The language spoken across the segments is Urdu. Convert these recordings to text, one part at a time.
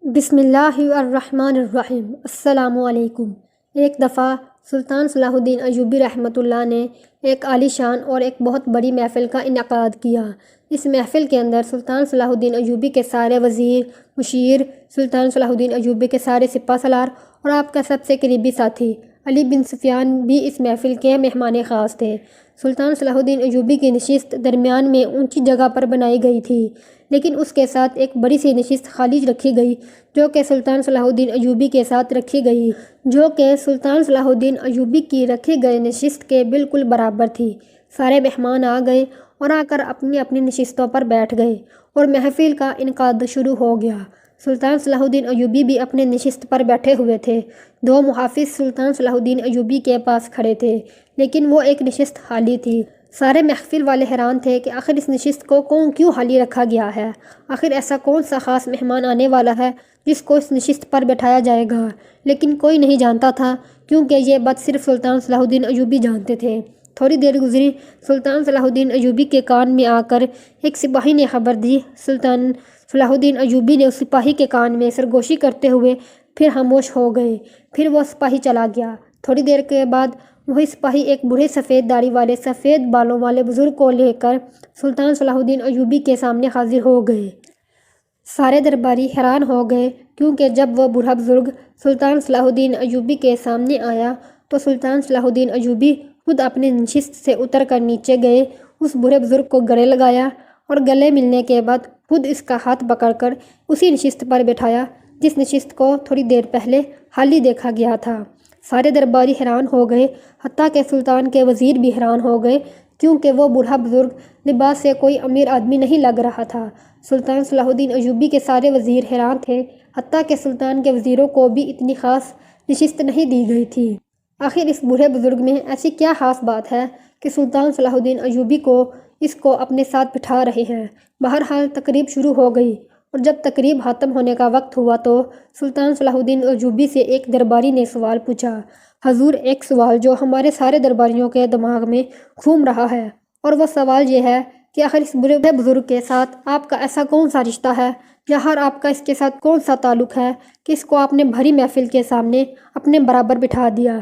بسم اللہ الرحمن الرحیم۔ السلام علیکم۔ ایک دفعہ سلطان صلاح الدین ایوبی رحمۃ اللہ نے ایک عالی شان اور ایک بہت بڑی محفل کا انعقاد کیا۔ اس محفل کے اندر سلطان صلاح الدین ایوبی کے سارے وزیر، مشیر، سلطان صلاح الدین ایوبی کے سارے سپہ سالار اور آپ کا سب سے قریبی ساتھی علی بن سفیان بھی اس محفل کے مہمان خاص تھے۔ سلطان صلاح الدین ایوبی کی نشست درمیان میں اونچی جگہ پر بنائی گئی تھی، لیکن اس کے ساتھ ایک بڑی سی نشست خالی رکھی گئی جو کہ سلطان صلاح الدین ایوبی کے ساتھ رکھی گئی، جو کہ سلطان صلاح الدین ایوبی کی رکھی گئی نشست کے بالکل برابر تھی۔ سارے مہمان آ گئے اور آ کر اپنی اپنی نشستوں پر بیٹھ گئے اور محفل کا انعقاد شروع ہو گیا۔ سلطان صلاح الدین ایوبی بھی اپنے نشست پر بیٹھے ہوئے تھے۔ دو محافظ سلطان صلاح الدین ایوبی کے پاس کھڑے تھے، لیکن وہ ایک نشست خالی تھی۔ سارے محفل والے حیران تھے کہ آخر اس نشست کو کیوں خالی رکھا گیا ہے؟ آخر ایسا کون سا خاص مہمان آنے والا ہے جس کو اس نشست پر بٹھایا جائے گا؟ لیکن کوئی نہیں جانتا تھا، کیونکہ یہ بات صرف سلطان صلاح الدین ایوبی جانتے تھے۔ تھوڑی دیر گزری، سلطان صلاح الدین ایوبی کے کان میں آ کر ایک سپاہی نے خبر دی۔ سلطان صلاح الدین ایوبی نے اس سپاہی کے کان میں سرگوشی کرتے ہوئے پھر خاموش ہو گئے۔ پھر وہ سپاہی چلا گیا۔ تھوڑی دیر کے بعد وہی سپاہی ایک بوڑھے سفید داڑھی والے، سفید بالوں والے بزرگ کو لے کر سلطان صلاح الدین ایوبی کے سامنے حاضر ہو گئے۔ سارے درباری حیران ہو گئے، کیونکہ جب وہ بوڑھا بزرگ سلطان صلاح الدین ایوبی کے سامنے آیا تو سلطان صلاح الدین ایوبی خود اپنی نشست سے اتر کر نیچے گئے، اس بوڑھے بزرگ کو گلے لگایا اور گلے ملنے کے بعد خود اس کا ہاتھ پکڑ کر اسی نشست پر بٹھایا جس نشست کو تھوڑی دیر پہلے خالی دیکھا گیا تھا۔ سارے درباری حیران ہو گئے، حتیٰ کہ سلطان کے وزیر بھی حیران ہو گئے، کیونکہ وہ بوڑھا بزرگ لباس سے کوئی امیر آدمی نہیں لگ رہا تھا۔ سلطان صلاح الدین ایوبی کے سارے وزیر حیران تھے، حتیٰ کہ سلطان کے وزیروں کو بھی اتنی خاص نشست نہیں دی گئی تھی۔ آخر اس بوڑھے بزرگ میں ایسی کیا خاص بات ہے کہ سلطان صلاح الدین ایوبی اس کو اپنے ساتھ بٹھا رہے ہیں؟ بہرحال تقریب شروع ہو گئی، اور جب تقریب ختم ہونے کا وقت ہوا تو سلطان صلاح الدین ایوبی سے ایک درباری نے سوال پوچھا۔ حضور، ایک سوال جو ہمارے سارے درباریوں کے دماغ میں گھوم رہا ہے، اور وہ سوال یہ ہے کہ آخر اس بوڑھے بزرگ کے ساتھ آپ کا ایسا کون سا رشتہ ہے، یا آپ کا اس کے ساتھ کون سا تعلق ہے کہ اس کو آپ نے بھری محفل کے سامنے اپنے برابر بٹھا دیا؟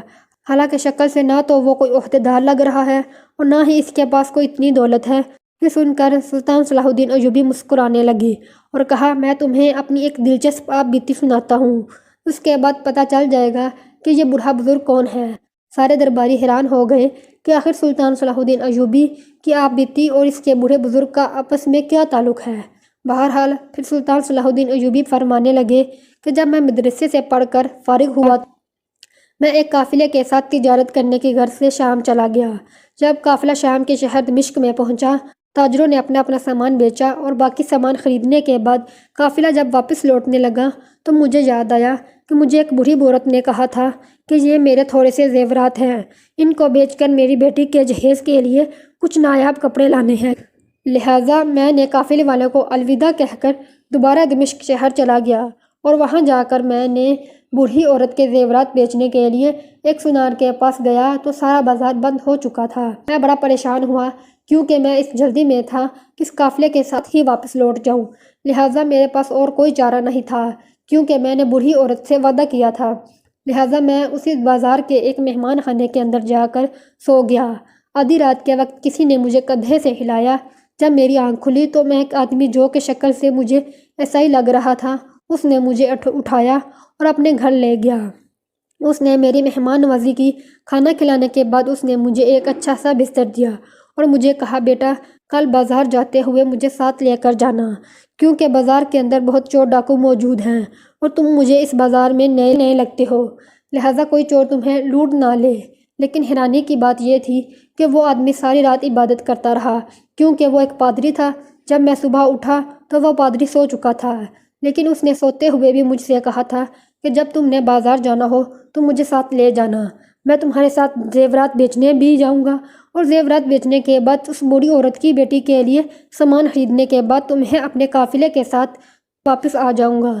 حالانکہ شکل سے نہ تو وہ کوئی عہدیدار لگ رہا ہے اور نہ ہی اس کے پاس کوئی اتنی دولت ہے۔ یہ سن کر سلطان صلاح الدین ایوبی مسکرانے لگے اور کہا، میں تمہیں اپنی ایک دلچسپ آپ بیتی سناتا ہوں، اس کے بعد پتہ چل جائے گا کہ یہ بوڑھا بزرگ کون ہے۔ سارے درباری حیران ہو گئے کہ آخر سلطان صلاح الدین ایوبی کی آپ بیتی اور اس کے بوڑھے بزرگ کا آپس میں کیا تعلق ہے۔ بہرحال پھر سلطان صلاح الدین ایوبی فرمانے لگے کہ جب میں مدرسے سے پڑھ کر فارغ ہوا میں ایک قافلے کے ساتھ تجارت کرنے کی غرض سے شام چلا گیا۔ جب قافلہ شام کے شہر دمشق میں پہنچا، تاجروں نے اپنا سامان بیچا اور باقی سامان خریدنے کے بعد قافلہ جب واپس لوٹنے لگا تو مجھے یاد آیا کہ مجھے ایک بوڑھی عورت نے کہا تھا کہ یہ میرے تھوڑے سے زیورات ہیں، ان کو بیچ کر میری بیٹی کے جہیز کے لیے کچھ نایاب کپڑے لانے ہیں۔ لہٰذا میں نے قافلے والوں کو الوداع کہہ کر دوبارہ دمشق شہر چلا گیا، اور وہاں جا کر میں نے بوڑھی عورت کے زیورات بیچنے کے لیے ایک سونار کے پاس گیا تو سارا بازار بند ہو چکا تھا۔ میں بڑا پریشان ہوا، کیونکہ میں اس جلدی میں تھا کہ اس قافلے کے ساتھ ہی واپس لوٹ جاؤں۔ لہٰذا میرے پاس اور کوئی چارہ نہیں تھا، کیونکہ میں نے بوڑھی عورت سے وعدہ کیا تھا۔ لہٰذا میں اسی بازار کے ایک مہمان خانے کے اندر جا کر سو گیا۔ آدھی رات کے وقت کسی نے مجھے کندھے سے ہلایا۔ جب میری آنکھ کھلی تو میں ایک آدمی جو کہ شکل سے مجھے ایسا ہی لگ رہا تھا، اس نے مجھے اٹھایا اور اپنے گھر لے گیا۔ اس نے میری مہمان نوازی کی۔ کھانا کھلانے کے بعد اس نے مجھے ایک اچھا سا بستر دیا اور مجھے کہا، بیٹا کل بازار جاتے ہوئے مجھے ساتھ لے کر جانا، کیونکہ بازار کے اندر بہت چور ڈاکو موجود ہیں اور تم مجھے اس بازار میں نئے لگتے ہو، لہٰذا کوئی چور تمہیں لوٹ نہ لے۔ لیکن حیرانی کی بات یہ تھی کہ وہ آدمی ساری رات عبادت کرتا رہا، کیونکہ وہ ایک پادری تھا۔ جب میں صبح اٹھا تو وہ پادری سو چکا تھا، لیکن اس نے سوتے ہوئے بھی مجھ سے کہا تھا کہ جب تم نے بازار جانا ہو تو مجھے ساتھ لے جانا، میں تمہارے ساتھ زیورات بیچنے بھی جاؤں گا، اور زیورات بیچنے کے بعد اس بوڑھی عورت کی بیٹی کے لیے سامان خریدنے کے بعد تمہیں اپنے قافلے کے ساتھ واپس آ جاؤں گا۔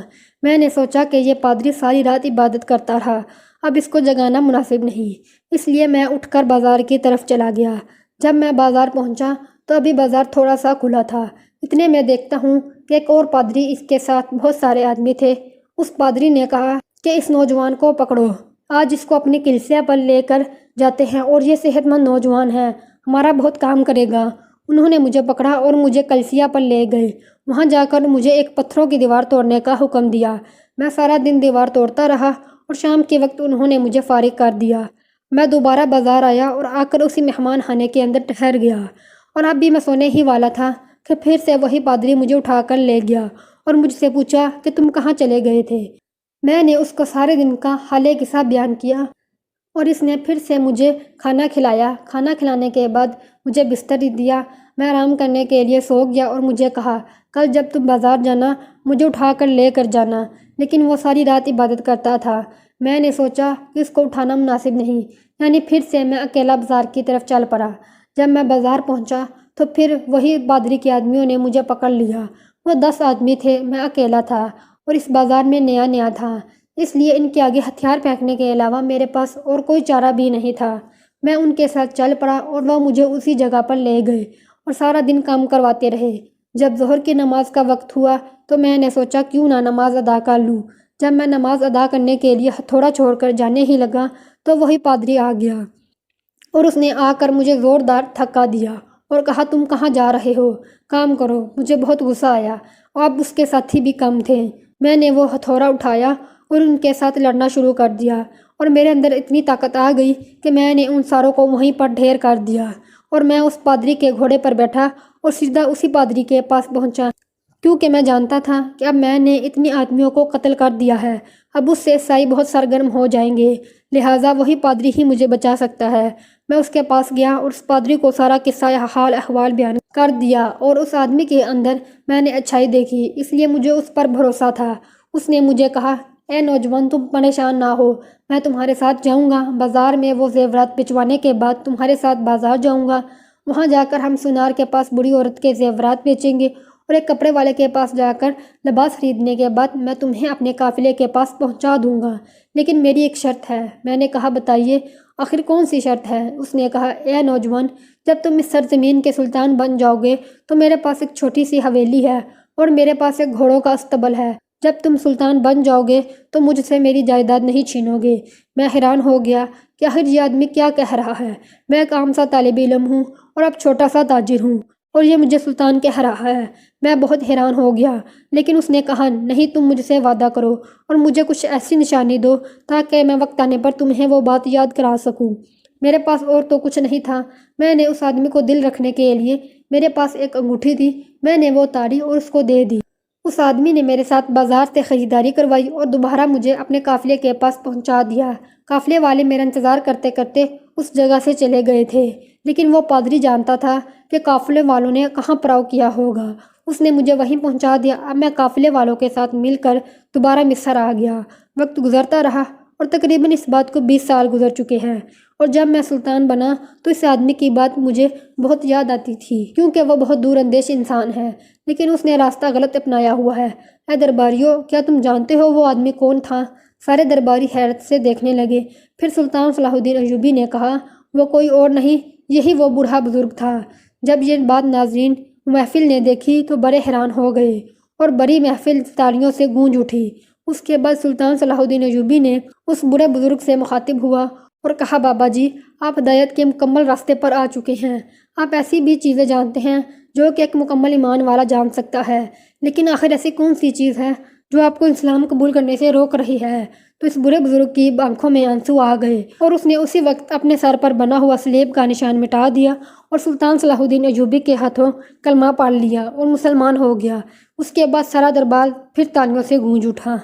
میں نے سوچا کہ یہ پادری ساری رات عبادت کرتا رہا، اب اس کو جگانا مناسب نہیں، اس لیے میں اٹھ کر بازار کی طرف چلا گیا۔ جب میں بازار پہنچا تو ابھی بازار تھوڑا سا کھلا تھا۔ اتنے میں دیکھتا ہوں کہ ایک اور پادری، اس کے ساتھ بہت سارے آدمی تھے، اس پادری نے کہا کہ اس نوجوان کو پکڑو، آج اس کو اپنی کلیسیا پر لے کر جاتے ہیں اور یہ صحت مند نوجوان ہے، ہمارا بہت کام کرے گا۔ انہوں نے مجھے پکڑا اور مجھے کلیسیا پر لے گئے۔ وہاں جا کر مجھے ایک پتھروں کی دیوار توڑنے کا حکم دیا۔ میں سارا دن دیوار توڑتا رہا اور شام کے وقت انہوں نے مجھے فارغ کر دیا۔ میں دوبارہ بازار آیا اور آ کر اسی مہمان خانے کے اندر ٹھہر گیا، اور اب بھی میں سونے ہی والا تھا کہ پھر سے وہی پادری مجھے اٹھا کر لے گیا اور مجھ سے پوچھا کہ تم کہاں چلے گئے تھے۔ میں نے اس کو سارے دن کا حال قصہ بیان کیا اور اس نے پھر سے مجھے کھانا کھلایا۔ کھانا کھلانے کے بعد مجھے بستر دیا۔ میں آرام کرنے کے لیے سو گیا اور مجھے کہا کل جب تم بازار جانا مجھے اٹھا کر لے کر جانا، لیکن وہ ساری رات عبادت کرتا تھا۔ میں نے سوچا کہ اس کو اٹھانا مناسب نہیں، یعنی پھر سے میں اکیلا بازار کی طرف چل پڑا۔ جب میں بازار پہنچا تو پھر وہی پادری کے آدمیوں نے مجھے پکڑ لیا۔ وہ 10 آدمی تھے، میں اکیلا تھا اور اس بازار میں نیا تھا، اس لیے ان کے آگے ہتھیار پھینکنے کے علاوہ میرے پاس اور کوئی چارہ بھی نہیں تھا۔ میں ان کے ساتھ چل پڑا اور وہ مجھے اسی جگہ پر لے گئے اور سارا دن کام کرواتے رہے۔ جب ظہر کی نماز کا وقت ہوا تو میں نے سوچا کیوں نہ نماز ادا کر لوں۔ جب میں نماز ادا کرنے کے لیے ہتھوڑا چھوڑ کر جانے ہی لگا تو وہی پادری آ گیا اور اس نے آ کر مجھے زوردار دھکا دیا اور کہا تم کہاں جا رہے ہو، کام کرو۔ مجھے بہت غصہ آیا اور اب اس کے ساتھی بھی کم تھے۔ میں نے وہ ہتھوڑا اٹھایا اور ان کے ساتھ لڑنا شروع کر دیا اور میرے اندر اتنی طاقت آ گئی کہ میں نے ان ساروں کو وہیں پر ڈھیر کر دیا اور میں اس پادری کے گھوڑے پر بیٹھا اور سیدھا اسی پادری کے پاس پہنچا، کیونکہ میں جانتا تھا کہ اب میں نے اتنی آدمیوں کو قتل کر دیا ہے، اب اس سے عیسائی بہت سرگرم ہو جائیں گے، لہٰذا وہی پادری ہی مجھے بچا سکتا ہے۔ میں اس کے پاس گیا اور اس پادری کو سارا قصہ حال احوال بیان کر دیا اور اس آدمی کے اندر میں نے اچھائی دیکھی، اس لیے مجھے اس پر بھروسہ تھا۔ اس نے مجھے کہا اے نوجوان تم پریشان نہ ہو، میں تمہارے ساتھ جاؤں گا، بازار میں وہ زیورات بچوانے کے بعد تمہارے ساتھ بازار جاؤں گا، وہاں جا کر ہم سونار کے پاس بڑی عورت کے زیورات بیچیں گے اور ایک کپڑے والے کے پاس جا کر لباس خریدنے کے بعد میں تمہیں اپنے قافلے کے پاس پہنچا دوں گا، لیکن میری ایک شرط ہے۔ میں نے کہا بتائیے آخر کون سی شرط ہے؟ اس نے کہا اے نوجوان جب تم اس سرزمین کے سلطان بن جاؤ گے تو میرے پاس ایک چھوٹی سی حویلی ہے اور میرے پاس ایک گھوڑوں کا استبل ہے، جب تم سلطان بن جاؤ گے تو مجھ سے میری جائیداد نہیں چھینو گے۔ میں حیران ہو گیا کہ آخر یہ آدمی کیا کہہ رہا ہے، میں ایک عام سا طالب علم ہوں اور اب چھوٹا سا تاجر ہوں اور یہ مجھے سلطان کہہ رہا ہے۔ میں بہت حیران ہو گیا، لیکن اس نے کہا نہیں تم مجھ سے وعدہ کرو اور مجھے کچھ ایسی نشانی دو تاکہ میں وقت آنے پر تمہیں وہ بات یاد کرا سکوں۔ میرے پاس اور تو کچھ نہیں تھا۔ میں نے اس آدمی کو دل رکھنے کے لیے میرے پاس ایک انگوٹھی تھی، میں نے وہ اتاری اور اس کو دے دی۔ اس آدمی نے میرے ساتھ بازار سے خریداری کروائی اور دوبارہ مجھے اپنے قافلے کے پاس پہنچا دیا۔ قافلے والے میرا انتظار کرتے کرتے اس جگہ سے چلے گئے تھے، لیکن وہ پادری جانتا تھا کہ قافلے والوں نے کہاں پڑاؤ کیا ہوگا۔ اس نے مجھے وہیں پہنچا دیا۔ اب میں قافلے والوں کے ساتھ مل کر دوبارہ مصر آ گیا۔ وقت گزرتا رہا اور تقریباً اس بات کو 20 سال گزر چکے ہیں، اور جب میں سلطان بنا تو اس آدمی کی بات مجھے بہت یاد آتی تھی، کیونکہ وہ بہت دور اندیش انسان ہے، لیکن اس نے راستہ غلط اپنایا ہوا ہے۔ اے درباریوں، کیا تم جانتے ہو وہ آدمی کون تھا؟ سارے درباری حیرت سے دیکھنے لگے۔ پھر سلطان صلاح الدین ایوبی نے کہا وہ کوئی اور نہیں، یہی وہ بوڑھا بزرگ تھا۔ جب یہ بات ناظرین محفل نے دیکھی تو بڑے حیران ہو گئے اور بڑی محفل تالیوں سے گونج اٹھی۔ اس کے بعد سلطان صلاح الدین ایوبی نے اس بوڑھے بزرگ سے مخاطب ہوا اور کہا بابا جی آپ ہدایت کے مکمل راستے پر آ چکے ہیں، آپ ایسی بھی چیزیں جانتے ہیں جو کہ ایک مکمل ایمان والا جان سکتا ہے، لیکن آخر ایسی کون سی چیز ہے جو آپ کو اسلام قبول کرنے سے روک رہی ہے؟ تو اس بڑے بزرگ کی آنکھوں میں آنسو آ گئے اور اس نے اسی وقت اپنے سر پر بنا ہوا سلیب کا نشان مٹا دیا اور سلطان صلاح الدین ایوبی کے ہاتھوں کلمہ پڑھ لیا اور مسلمان ہو گیا۔ اس کے بعد سارا دربار پھر تالیوں سے گونج اٹھا۔